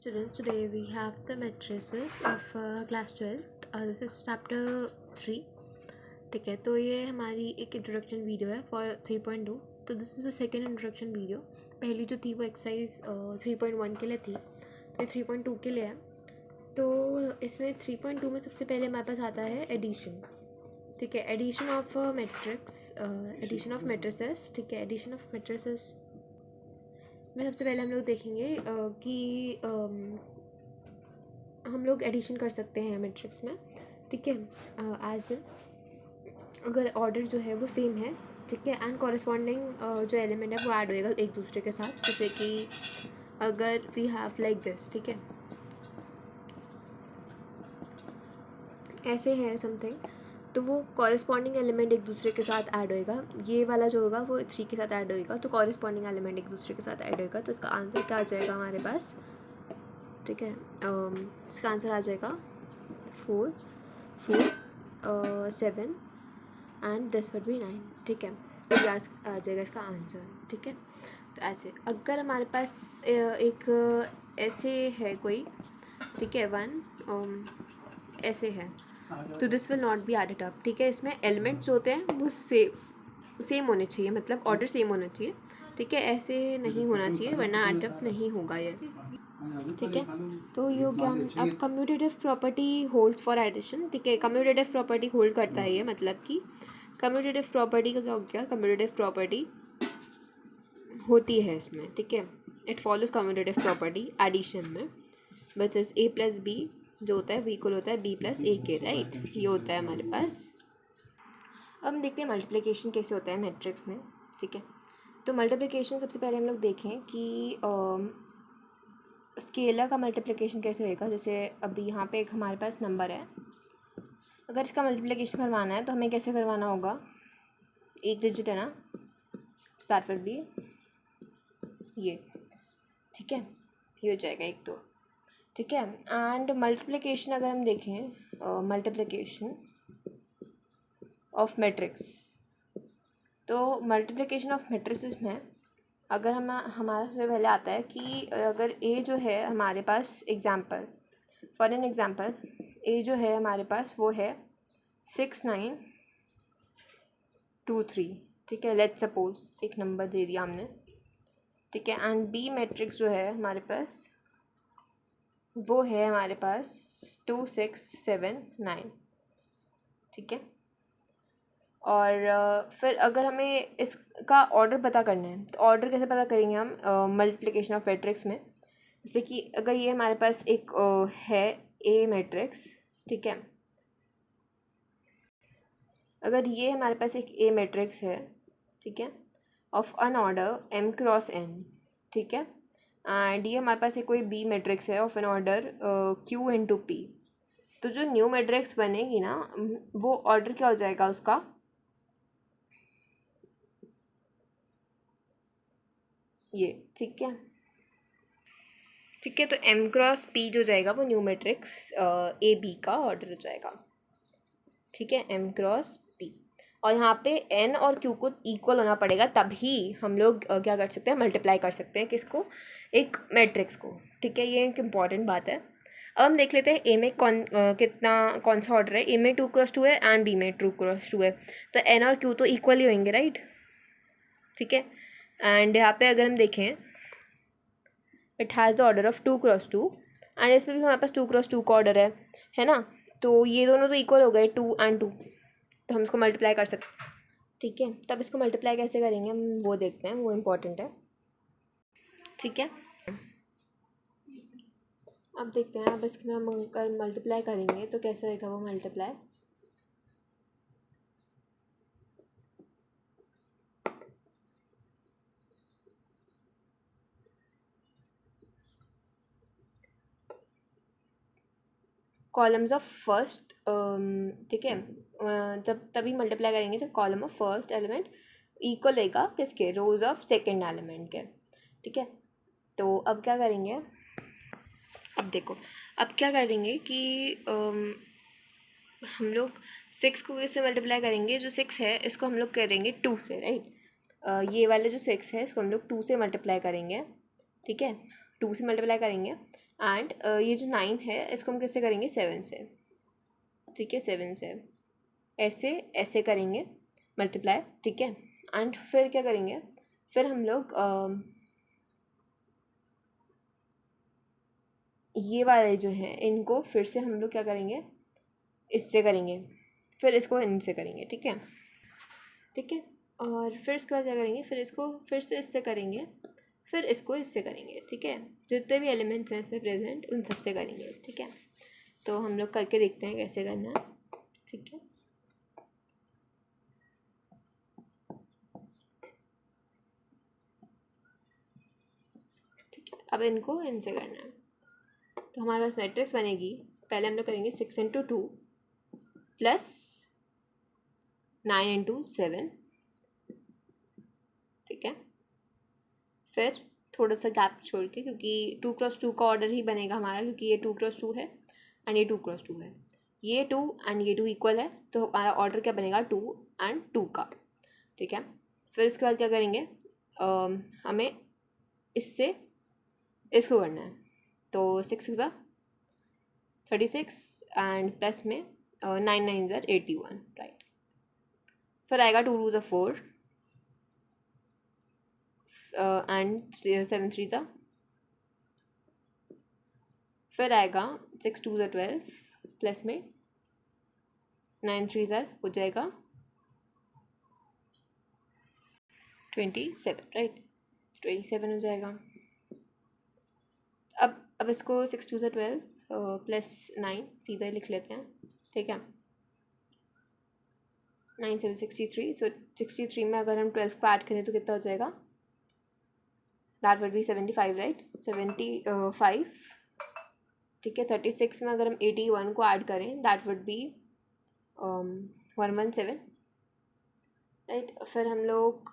Students, today we have the matrices of class 12th. This is chapter 3. ठीक है, तो ये हमारी एक इंट्रोडक्शन वीडियो है फॉर 3.2. तो this is the second introduction video. पहली जो थी वो एक्सरसाइज 3.1 के लिए थी, तो ये 3.2 के लिए है. तो इसमें 3.2 में सबसे पहले हमारे पास आता है एडिशन. ठीक है, addition of matrix, addition of matrices. ठीक है, एडिशन ऑफ मैट्रिसेस में सबसे पहले हम लोग देखेंगे कि हम लोग एडिशन कर सकते हैं मैट्रिक्स में. ठीक है, एज अगर ऑर्डर जो है वो सेम है. ठीक है, एंड कॉरेस्पॉन्डिंग जो एलिमेंट है वो ऐड होएगा एक दूसरे के साथ. जैसे कि अगर वी हैव लाइक दिस, ठीक है, ऐसे है समथिंग, तो वो कॉरेस्पॉन्डिंग एलिमेंट एक दूसरे के साथ ऐड होएगा. ये वाला जो होगा वो 3 के साथ ऐड होएगा, तो कॉरेस्पॉन्डिंग एलिमेंट एक दूसरे के साथ ऐड होएगा. तो इसका आंसर क्या आ जाएगा हमारे पास? ठीक है, इसका आंसर आ जाएगा 4 7 एंड दिस वुड बी 9. ठीक है, तो ये आ जाएगा इसका आंसर. ठीक है, तो ऐसे अगर हमारे पास एक ऐसे है कोई, ठीक है, 1 ऐसे है, तो this will not be added up. ठीक है, इसमें एलिमेंट्स होते हैं वो सेम होने चाहिए, मतलब ऑर्डर सेम होना चाहिए. ठीक है, ऐसे नहीं होना चाहिए वरना एड अप नहीं होगा ये. ठीक है, तो ये हो गया. अब commutative property holds for addition. ठीक है, कम्यूटेटिव प्रॉपर्टी होल्ड करता है ये, मतलब कि कम्यूटेटिव प्रॉपर्टी का क्या हो गया, कम्यूटेटिव प्रॉपर्टी होती है इसमें. ठीक है, it follows commutative property addition में, which is a plus b जो होता है वो इक्वल होता है बी प्लस ए के. राइट, ये होता है हमारे पास. अब हम देखते हैं मल्टीप्लिकेशन कैसे होता है मैट्रिक्स में. ठीक है, तो मल्टीप्लिकेशन सबसे पहले हम लोग देखें कि स्केलर का मल्टीप्लिकेशन कैसे होएगा. जैसे अभी यहाँ पे एक हमारे पास नंबर है, अगर इसका मल्टीप्लिकेशन करवाना है तो हमें कैसे करवाना होगा. एक डिजिट है ना, स्टार्ट विद बी, ये. ठीक है, ये हो जाएगा 1 2. ठीक है, एंड मल्टीप्लिकेशन अगर हम देखें, मल्टीप्लिकेशन ऑफ मैट्रिक्स, तो मल्टीप्लिकेशन ऑफ मैट्रिक्स में अगर हमारा सबसे पहले आता है कि अगर ए जो है हमारे पास, एग्जांपल फॉर एन एग्जांपल, ए जो है हमारे पास वो है 6 9 2 3. ठीक है, लेट्स सपोज एक नंबर दे दिया हमने. ठीक है, एंड बी मैट्रिक्स जो है हमारे पास वो है हमारे पास 2 6 7 9. ठीक है, और फिर अगर हमें इसका ऑर्डर पता करना है तो ऑर्डर कैसे पता करेंगे हम मल्टीप्लिकेशन ऑफ मैट्रिक्स में. जैसे कि अगर ये हमारे पास एक है ए मैट्रिक्स. ठीक है, अगर ये हमारे पास एक ए मैट्रिक्स है, ठीक है, of an order m cross n. ठीक है, एंड ये हमारे पास एक कोई बी मैट्रिक्स है of an order q into P. तो जो न्यू मैट्रिक्स बनेगी ना, वो ऑर्डर क्या हो जाएगा उसका, ये. ठीक है, ठीक है, तो m क्रॉस p जो जाएगा वो न्यू मैट्रिक्स ए बी का ऑर्डर हो जाएगा. ठीक है, m क्रॉस p, और यहाँ पे n और q को इक्वल होना पड़ेगा, तभी हम लोग क्या कर सकते हैं, मल्टीप्लाई कर सकते हैं किसको, एक मैट्रिक्स को. ठीक है, ये एक इम्पॉर्टेंट बात है. अब हम देख लेते हैं ए में कौन सा ऑर्डर है. ए में 2 क्रॉस 2 है एंड बी में 2 क्रॉस 2 है, तो n और q तो इक्वल ही होंगे. राइट, ठीक है, एंड यहाँ पे अगर हम देखें, it has the order of 2 cross 2, and इसमें भी हमारे पास 2 क्रॉस 2 का ऑर्डर है ना. तो ये दोनों तो इक्वल हो गए 2 एंड 2, तो हम इसको मल्टीप्लाई कर सकते हैं. ठीक है, तब इसको मल्टीप्लाई कैसे करेंगे हम वो देखते हैं, वो इम्पोर्टेंट है. ठीक है, अब देखते हैं. अब इसमें हम मल्टीप्लाई करेंगे तो कैसे होगा वो मल्टीप्लाई. कॉलम्स ऑफ फर्स्ट, ठीक है, जब तभी मल्टीप्लाई करेंगे जब column of first element equal रहेगा किसके, रोज ऑफ सेकंड एलिमेंट के. ठीक है, तो अब क्या करेंगे, अब देखो, अब क्या करेंगे कि हम लोग 6 को इससे मल्टीप्लाई करेंगे. जो 6 है इसको हम लोग करेंगे 2 से. राइट, ये वाले जो 6 है इसको हम लोग 2 से मल्टीप्लाई करेंगे. ठीक है, 2 से मल्टीप्लाई करेंगे एंड ये जो 9 है इसको हम किससे करेंगे, 7 से, ठीक है, 7 से ऐसे ऐसे करेंगे मल्टीप्लाई, ठीक है। एंड फिर क्या करेंगे, फिर हम लोग ये वाले जो हैं इनको फिर से हम लोग क्या करेंगे, इससे करेंगे, फिर इसको इनसे करेंगे, ठीक है, ठीक है। और फिर इसके बाद क्या करेंगे, फिर इसको फिर से इससे करेंगे, फिर इसको इससे करेंगे, ठीक है। जितने भी एलिमेंट्स हैं इसमें प्रेजेंट उन सबसे करेंगे, ठीक है। तो हम लोग करके देखते हैं कैसे करना है, ठीक है। ठीक है, अब इनको इनसे करना है। तो हमारे पास मैट्रिक्स बनेगी, पहले हम लोग करेंगे 6 इंटू 2 प्लस 9 इंटू 7, ठीक है। फिर थोड़ा सा गैप छोड़ के, क्योंकि 2x2 का ऑर्डर ही बनेगा हमारा, क्योंकि ये 2x2 है एंड ये 2x2 है, ये 2 एंड ये 2 इक्वल है, तो हमारा ऑर्डर क्या बनेगा 2 एंड 2 का, ठीक है। फिर उसके बाद क्या करेंगे, हमें इससे इसको करना है, तो 6 6 36 एंड प्लस में 9 9 81, राइट। फिर आएगा 2 2 4 एंड 7 3 फिर आएगा 6 2 12 प्लस में 9 3 हो जाएगा 27, राइट, 27 हो जाएगा। अब इसको 6 2 12 प्लस 9 सीधा लिख लेते हैं, ठीक है। 9 7 63, सो 63 में अगर हम 12 को ऐड करें तो कितना हो जाएगा, दैट वुड बी 75, राइट, 75, ठीक है। 36 में अगर हम 81 को ऐड करें दैट वुड बी 117, राइट। फिर हम लोग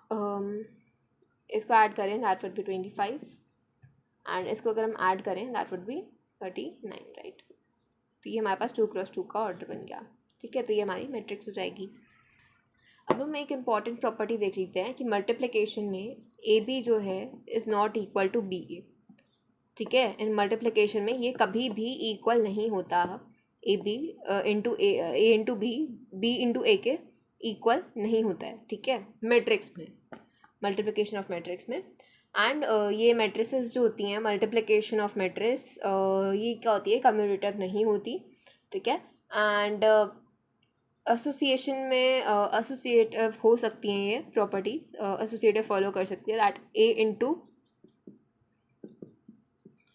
इसको ऐड करें दैट वुड बी 25 एंड इसको अगर हम ऐड करें दैट वुड बी 39, राइट। तो ये हमारे पास 2x2 का ऑर्डर बन गया, ठीक है। तो ये हमारी मैट्रिक्स हो जाएगी। अब हम एक इम्पॉर्टेंट प्रॉपर्टी देख लेते हैं कि मल्टीप्लिकेशन में ए बी जो है is not equal to b a, ठीक है। इन मल्टीप्लिकेशन में ये कभी भी इक्वल नहीं होता, a B into a into b into a के इक्वल नहीं होता है, ठीक है, मैट्रिक्स में, मल्टीप्लिकेशन ऑफ मैट्रिक्स में। एंड ये मैट्रिसेस जो होती हैं, मल्टीप्लिकेशन ऑफ मैट्रिक्स, ये क्या होती है, कम्यूटेटिव नहीं होती, ठीक है। एंड एसोसिएशन में एसोसिएटिव हो सकती हैं ये प्रॉपर्टीज, एसोसिएटिव फॉलो कर सकती है, that A into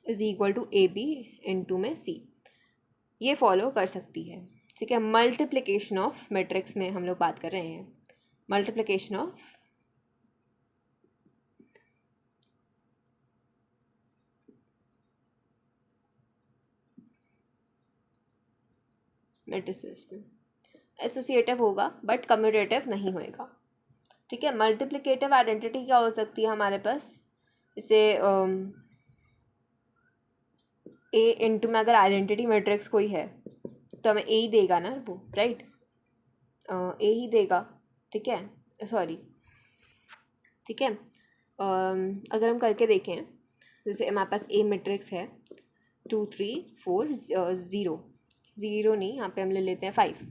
is equal to A B into में सी, ये फॉलो कर सकती है, ठीक है। मल्टीप्लिकेशन ऑफ मैट्रिक्स में हम लोग बात कर रहे हैं, मल्टीप्लिकेशन ऑफ मैट्रिसेस में एसोसिएटिव होगा बट कम्यूटेटिव नहीं होएगा, ठीक है। मल्टीप्लिकेटिव आइडेंटिटी क्या हो सकती है हमारे पास, जैसे ए इंटू में अगर आइडेंटिटी मैट्रिक्स कोई है तो हमें ए ही देगा ना वो, राइट, ए ही देगा, ठीक है, सॉरी, ठीक है। अगर हम करके देखें, जैसे हमारे पास ए मैट्रिक्स है 2 3 4 0 0 नहीं, यहाँ पे हम ले लेते हैं 5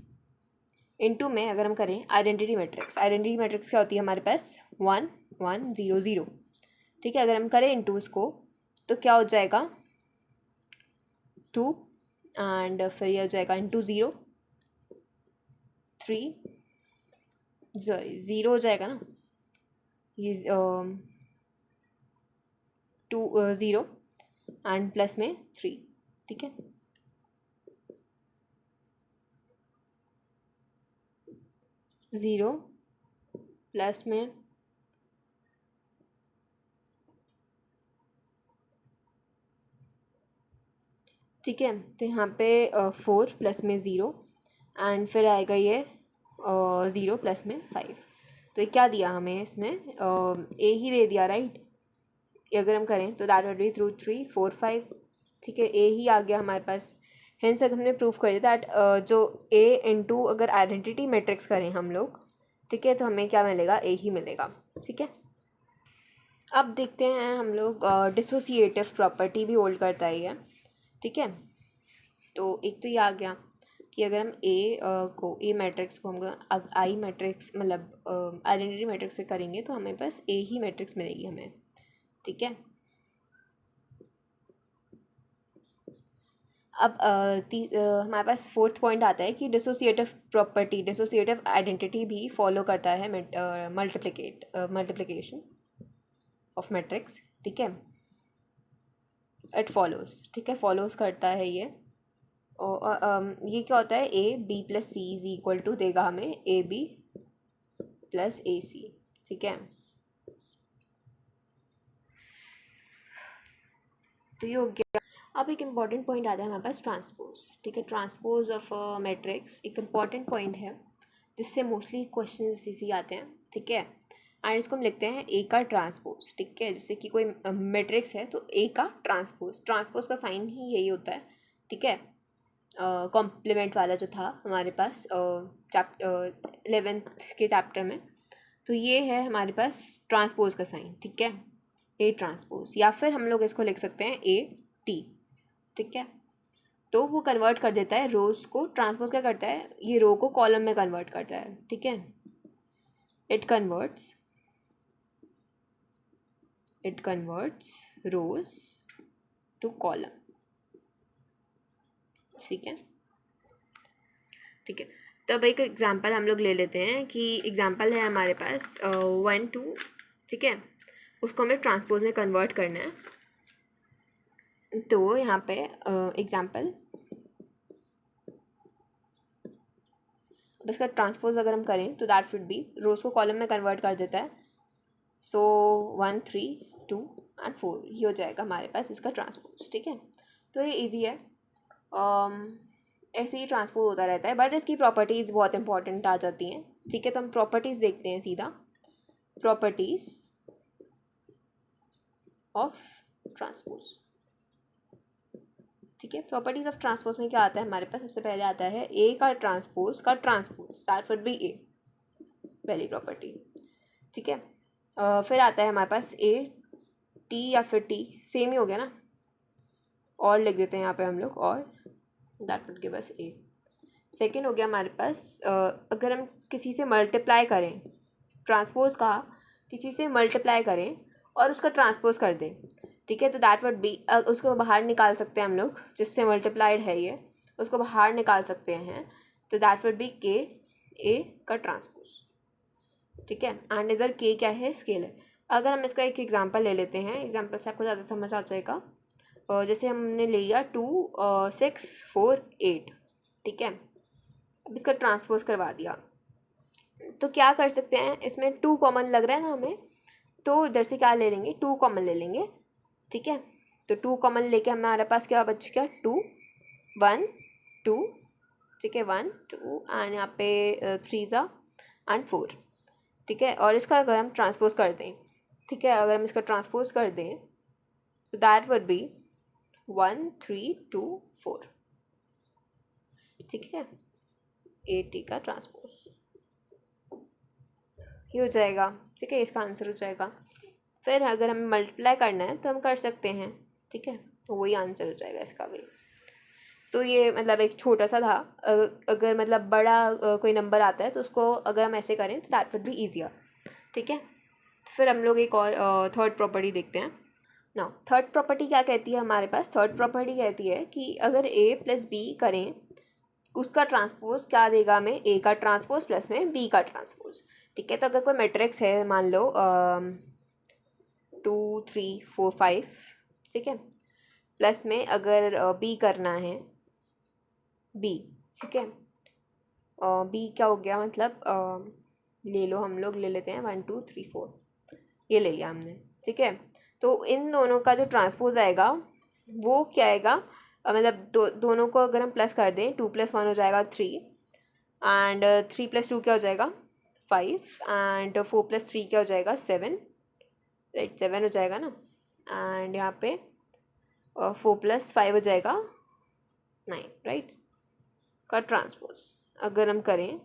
इंटू में अगर हम करें आइडेंटिटी मैट्रिक्स क्या होती है हमारे पास 1 1 0 0, ठीक है। अगर हम करें इंटू इसको तो क्या हो जाएगा 2 एंड फिर ये हो जाएगा इंटू 0 3 0 हो जाएगा ना, ये 2 0 एंड प्लस में 3, ठीक है। ज़ीरो प्लस में ठीक है, तो यहाँ पे 4 प्लस में 0 एंड फिर आएगा ये 0 प्लस में 5, तो ये क्या दिया हमें इसने, ए ही दे दिया, राइट। अगर हम करें तो दैट वुड बी थ्रू 3 4 5, ठीक है, ए ही आ गया हमारे पास। हेंस अगर हमने प्रूफ कर दिया दैट जो ए इंटू अगर आइडेंटिटी मैट्रिक्स करें हम लोग, ठीक है, तो हमें क्या मिलेगा, ए ही मिलेगा, ठीक है। अब देखते हैं हम लोग डिसोसिएटिव प्रॉपर्टी भी होल्ड करता ही है, ठीक है। तो एक तो ये आ गया कि अगर हम ए मैट्रिक्स को हम आई मैट्रिक्स मतलब आइडेंटिटी मैट्रिक्स से करेंगे तो हमें बस ए ही मैट्रिक्स मिलेगी हमें, ठीक है। अब हमारे पास फोर्थ पॉइंट आता है कि डिसोसिएटिव आइडेंटिटी भी फॉलो करता है मल्टीप्लिकेशन ऑफ मैट्रिक्स, ठीक है। इट फॉलोज, ठीक है, फॉलोज करता है ये। और ये क्या होता है, A B plus C is equal to देगा हमें ए बी प्लस ए सी, ठीक है। तो ये हो गया। अब एक इम्पॉर्टेंट पॉइंट आता है हमारे पास ट्रांसपोज, ठीक है। ट्रांसपोज ऑफ मैट्रिक्स एक इम्पॉर्टेंट पॉइंट है जिससे मोस्टली क्वेश्चन इसी आते हैं, ठीक है। एंड इसको हम लिखते हैं ए का ट्रांसपोज, ठीक है। जैसे कि कोई मैट्रिक्स है तो ए का ट्रांसपोज का साइन ही यही होता है, ठीक है। कॉम्प्लीमेंट वाला जो था हमारे पास 11th के चैप्टर में, तो ये है हमारे पास ट्रांसपोज का साइन, ठीक है, ए ट्रांसपोज। या फिर हम लोग इसको लिख सकते हैं ए टी, ठीक है। तो वो कन्वर्ट कर देता है रोज को, ट्रांसपोज क्या करता है, ये रो को कॉलम में कन्वर्ट करता है, ठीक है। It converts rows to column, ठीक है, ठीक है। तो अब एक एग्जांपल हम लोग ले लेते हैं कि एग्जांपल है हमारे पास 1 2, ठीक है। उसको हमें ट्रांसपोज में कन्वर्ट करना है। तो यहाँ पे एग्जांपल, इसका ट्रांसपोज अगर हम करें तो दैट वुड बी, रोज को कॉलम में कन्वर्ट कर देता है। सो 1 3 2 एंड 4 ये हो जाएगा हमारे पास इसका ट्रांसपोज, ठीक है। तो ये इजी है, ऐसे ही ट्रांसपोज होता रहता है, बट इसकी प्रॉपर्टीज़ बहुत इंपॉर्टेंट आ जाती हैं, ठीक है। तो हम प्रॉपर्टीज़ देखते हैं सीधा, प्रॉपर्टीज़ ऑफ ट्रांसपोज, ठीक है। प्रॉपर्टीज़ ऑफ ट्रांसपोज में क्या आता है हमारे पास, सबसे पहले आता है ए का ट्रांसपोज दैट वुड बी ए, पहली प्रॉपर्टी, ठीक है। फिर आता है हमारे पास ए टी या फिर टी, सेम ही हो गया ना, और लिख देते हैं यहाँ पे हम लोग, और that would give us A. Second हो गया हमारे पास अगर हम किसी से मल्टीप्लाई करें, ट्रांसपोज का किसी से मल्टीप्लाई करें और उसका ट्रांसपोज कर दें, ठीक है। तो दैट वुड बी, उसको बाहर निकाल सकते हैं हम लोग, जिससे मल्टीप्लाइड है ये, उसको बाहर निकाल सकते हैं। तो दैट वुड बी के ए का ट्रांसपोज, ठीक है। एंड इधर के क्या है, स्केल है। अगर हम इसका एक एग्जांपल ले लेते हैं, एग्जांपल से आपको ज़्यादा समझ आ जाएगा। जैसे हमने ले लिया 2 6 4 8, ठीक है। अब इसका ट्रांसपोज करवा दिया, तो क्या कर सकते हैं, इसमें 2 कॉमन लग रहा है ना हमें, तो इधर से क्या ले लेंगे, 2 कॉमन ले लेंगे, ठीक है। तो 2 कॉमन लेके हमारे पास क्या बच गया, 2 1 2, ठीक है, 1 2 एंड यहाँ पे 3 एंड 4, ठीक है। और इसका अगर हम ट्रांसपोज कर दें, ठीक है, अगर हम इसका ट्रांसपोज कर दें तो दैट वुड बी 1 3 2 4, ठीक है, ए टी का ट्रांसपोज ये हो जाएगा, ठीक है, इसका आंसर हो जाएगा। फिर अगर हमें मल्टीप्लाई करना है तो हम कर सकते हैं, ठीक है, तो वही आंसर हो जाएगा इसका भी। तो ये मतलब एक छोटा सा था, अगर मतलब बड़ा कोई नंबर आता है तो उसको अगर हम ऐसे करें तो दैट वुड बी ईजियर, ठीक है। तो फिर हम लोग एक और थर्ड प्रॉपर्टी देखते हैं। नाउ थर्ड प्रॉपर्टी क्या कहती है हमारे पास, थर्ड प्रॉपर्टी कहती है कि अगर ए प्लस बी करें, उसका ट्रांसपोज क्या देगा हमें, ए का ट्रांसपोज प्लस में बी का ट्रांसपोज, ठीक है। तो अगर कोई मैट्रिक्स है, मान लो 2 3 4 5, ठीक है, प्लस में अगर बी करना है, बी, ठीक है, बी क्या हो गया, मतलब ले लो, हम लोग ले लेते हैं 1 2 3 4, ये ले लिया हमने, ठीक है। तो इन दोनों का जो ट्रांसपोज आएगा वो क्या आएगा, मतलब दोनों को अगर हम प्लस कर दें, 2 + 1 हो जाएगा 3, एंड 3 + 2 क्या हो जाएगा 5, एंड 4 + 3 क्या हो जाएगा 7, राइट, 7 हो जाएगा ना। एंड यहाँ पे 4 + 5 हो जाएगा 9, राइट, का ट्रांसपोज अगर हम करें,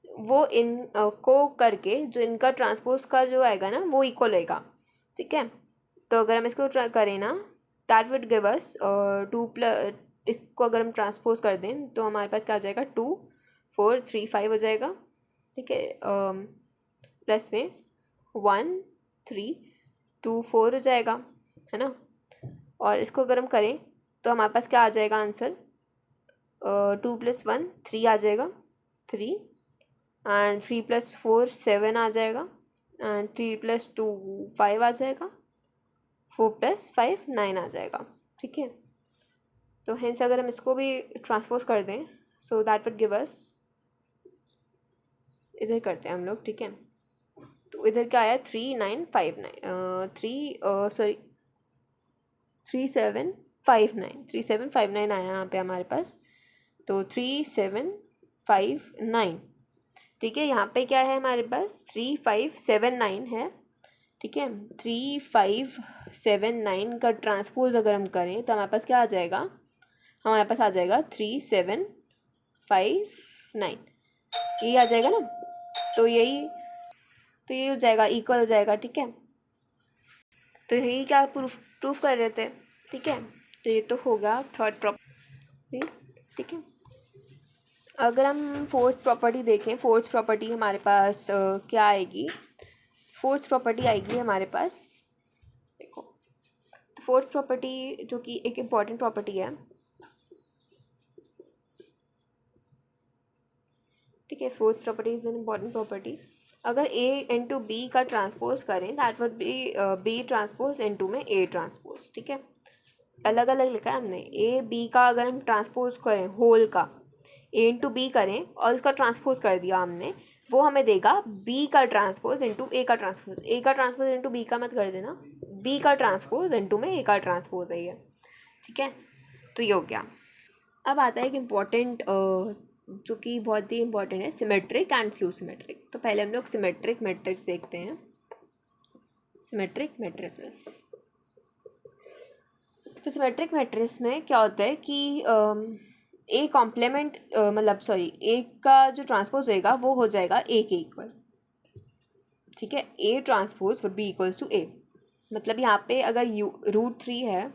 वो इन को करके जो इनका ट्रांसपोज का जो आएगा ना वो इक्वल होएगा, ठीक है। तो अगर हम इसको करें ना, that would give us 2 plus, इसको अगर हम ट्रांसपोज कर दें तो हमारे पास क्या आ जाएगा 2 4 3 5 हो जाएगा, ठीक है, प्लस में 1 3 2 4 हो जाएगा, है ना। और इसको अगर हम करें तो हमारे पास क्या आ जाएगा आंसर, 2 + 1 3 आ जाएगा 3, एंड 3 + 4 7 आ जाएगा, एंड 3 + 2 5 आ जाएगा, 4 + 5 9 आ जाएगा, ठीक है। तो हेंस अगर हम इसको भी ट्रांसपोज कर दें so that would give us, इधर करते हैं हम लोग, ठीक है। तो इधर क्या आया 3 9 5 9 3 7 5 9 3 7 5 9 आया यहाँ पे हमारे पास। तो 3 7 5 9, ठीक है। यहाँ पे क्या है हमारे पास 3 5 7 9 है, ठीक है। 3 5 7 9 का ट्रांसपोज अगर हम करें तो हमारे पास क्या आ जाएगा, हमारे पास आ जाएगा 3 7 5 9, यही आ जाएगा ना। तो यही हो जाएगा, इक्वल हो जाएगा, ठीक है। तो यही क्या प्रूफ कर रहे थे, ठीक है। तो ये तो होगा थर्ड प्रॉपर्टी, ठीक है। अगर हम फोर्थ प्रॉपर्टी देखें, फोर्थ प्रॉपर्टी हमारे पास क्या आएगी, फोर्थ प्रॉपर्टी आएगी हमारे पास, देखो तो फोर्थ प्रॉपर्टी जो कि एक इम्पॉर्टेंट प्रॉपर्टी है, ठीक है। Fourth property is an important property. अगर A इंटू बी का ट्रांसपोज करें that would be B transpose into में A ट्रांसपोज, ठीक है। अलग अलग लिखा है हमने, A B का अगर हम ट्रांसपोज करें होल का, A इंटू बी करें और उसका ट्रांसपोज कर दिया हमने, वो हमें देगा B का ट्रांसपोज इंटू A का ट्रांसपोज। A का ट्रांसपोज इंटू B का मत कर देना, B का ट्रांसपोज इंटू में A का ट्रांसपोज है ये, ठीक है। तो ये हो गया। अब आता है एक इम्पॉर्टेंट जो कि बहुत ही इंपॉर्टेंट है, सिमेट्रिक एंड स्क्यू सिमेट्रिक। तो पहले हम लोग सिमेट्रिक मैट्रिक्स देखते हैं, सिमेट्रिक मैट्रिसेस। तो सिमेट्रिक मैट्रिक्स में क्या होता है कि ए कॉम्प्लीमेंट मतलब सॉरी ए का जो ट्रांसपोज होएगा वो हो जाएगा ए के इक्वल, ठीक है। A transpose would b equals to a, मतलब यहाँ पे अगर √3 है,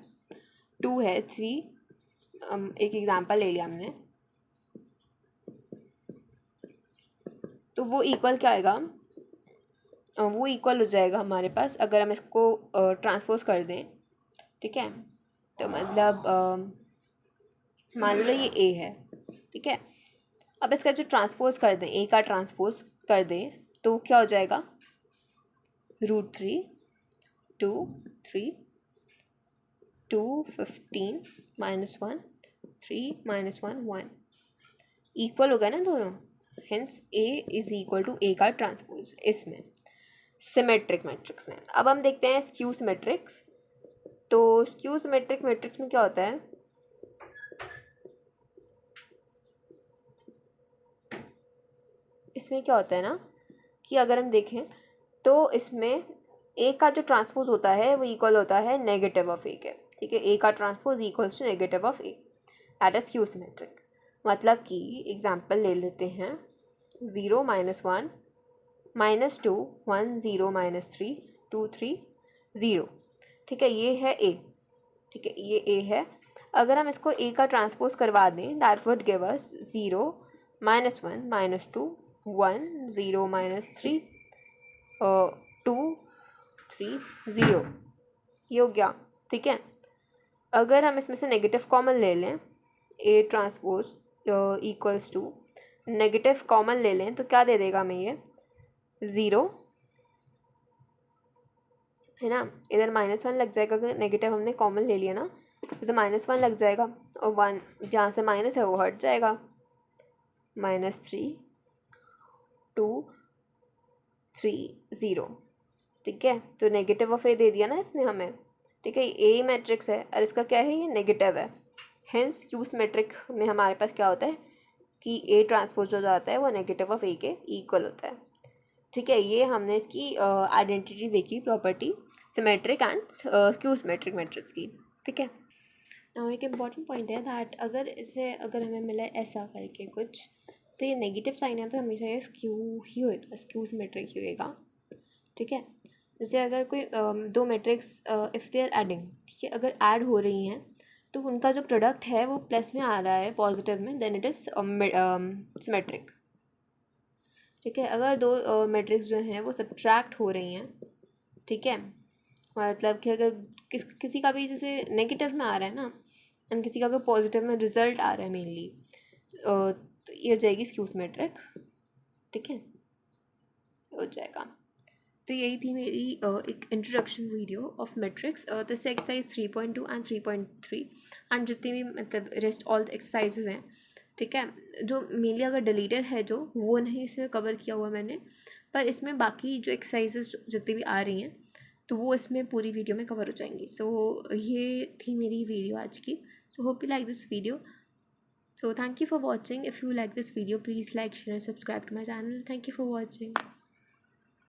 2 है, 3, एक एग्जांपल ले लिया हमने, तो वो इक्वल क्या आएगा, वो इक्वल हो जाएगा हमारे पास अगर हम इसको ट्रांसपोज कर दें, ठीक है। तो मतलब मान लो ये A है, ठीक है। अब इसका जो ट्रांसपोज कर दें, A का ट्रांसपोज कर दें तो क्या हो जाएगा, √3 2 3 2 15 -1 3 -1 1 इक्वल होगा ना दोनों, hence A is equal to A का ट्रांसपोज इसमें सिमेट्रिक मैट्रिक्स में। अब हम देखते हैं स्क्यू सिमेट्रिक्स। तो स्क्यू सिमेट्रिक मैट्रिक्स में क्या होता है, इसमें क्या होता है ना कि अगर हम देखें तो इसमें ए का जो ट्रांसपोज होता है वो इक्वल होता है नेगेटिव ऑफ ए के, ठीक है। ए का transpose equals to negative of A, that is skew symmetric. मतलब कि एग्जांपल ले लेते हैं 0 -1 -2 1 0 -3 2 3 0, ठीक है। ये है ए, ठीक है, ये ए है। अगर हम इसको ए का ट्रांसपोज करवा दें दैट वुड गिव अस 0 -1 -2 1 0 -3 2 3 0, ये हो गया, ठीक है। अगर हम इसमें से नेगेटिव कॉमन ले लें, A transpose equals to negative common ले लें तो क्या दे देगा हमें ये 0, है ना। इधर -1 लग जाएगा, अगर नेगेटिव हमने कॉमन ले लिया ना तो -1 लग जाएगा, और 1 जहाँ से माइनस है वो हट जाएगा, -3 2 3 0, ठीक है। तो नेगेटिव ऑफ ए दे दिया ना इसने हमें, ठीक है। ए मैट्रिक्स है और इसका क्या है, ये नेगेटिव है, हेंस क्यू सिमेट्रिक में हमारे पास क्या होता है कि ए ट्रांसपोज जो जाता है वो नेगेटिव ऑफ ए के इक्वल होता है, ठीक है। ये हमने इसकी आइडेंटिटी देखी, property symmetric and Q symmetric matrix की, ठीक है। नाउ एक इम्पॉर्टेंट पॉइंट है दैट अगर हमें मिला ऐसा करके कुछ, तो ये नेगेटिव साइन है तो हमेशा ये स्क्यू ही होएगा, स्क्यू सिमेट्रिक ही होएगा, ठीक है। जैसे अगर कोई दो matrix if they are adding, ठीक है, अगर ऐड हो रही हैं तो उनका जो प्रोडक्ट है वो प्लस में आ रहा है, पॉजिटिव में, देन इट इज़ सिमेट्रिक। ठीक है, अगर दो मैट्रिक्स जो हैं वो सब्ट्रैक्ट हो रही हैं, ठीक है, मतलब कि अगर किसी का भी जैसे नेगेटिव में आ रहा है ना एंड किसी का अगर पॉजिटिव में रिजल्ट आ रहा है मेनली, तो ये हो जाएगी स्क्यू सिमेट्रिक। ठीक है, हो जाएगा। तो यही थी मेरी एक इंट्रोडक्शन वीडियो ऑफ मैट्रिक्स। तो इससे एक्सरसाइज 3.2 एंड 3.3 एंड जितनी भी मतलब रेस्ट ऑल द एक्सरसाइजेज हैं, ठीक है, जो मेनली अगर डिलीटेड है जो वो नहीं इसमें कवर किया हुआ मैंने, पर इसमें बाकी जो एक्सरसाइजेज जितनी भी आ रही हैं तो वो इसमें पूरी वीडियो में कवर हो जाएंगी। सो ये थी मेरी वीडियो आज की। So hope you like this video. So thank you for watching. If you like this video, please like, share, and subscribe to my channel. Thank you for watching.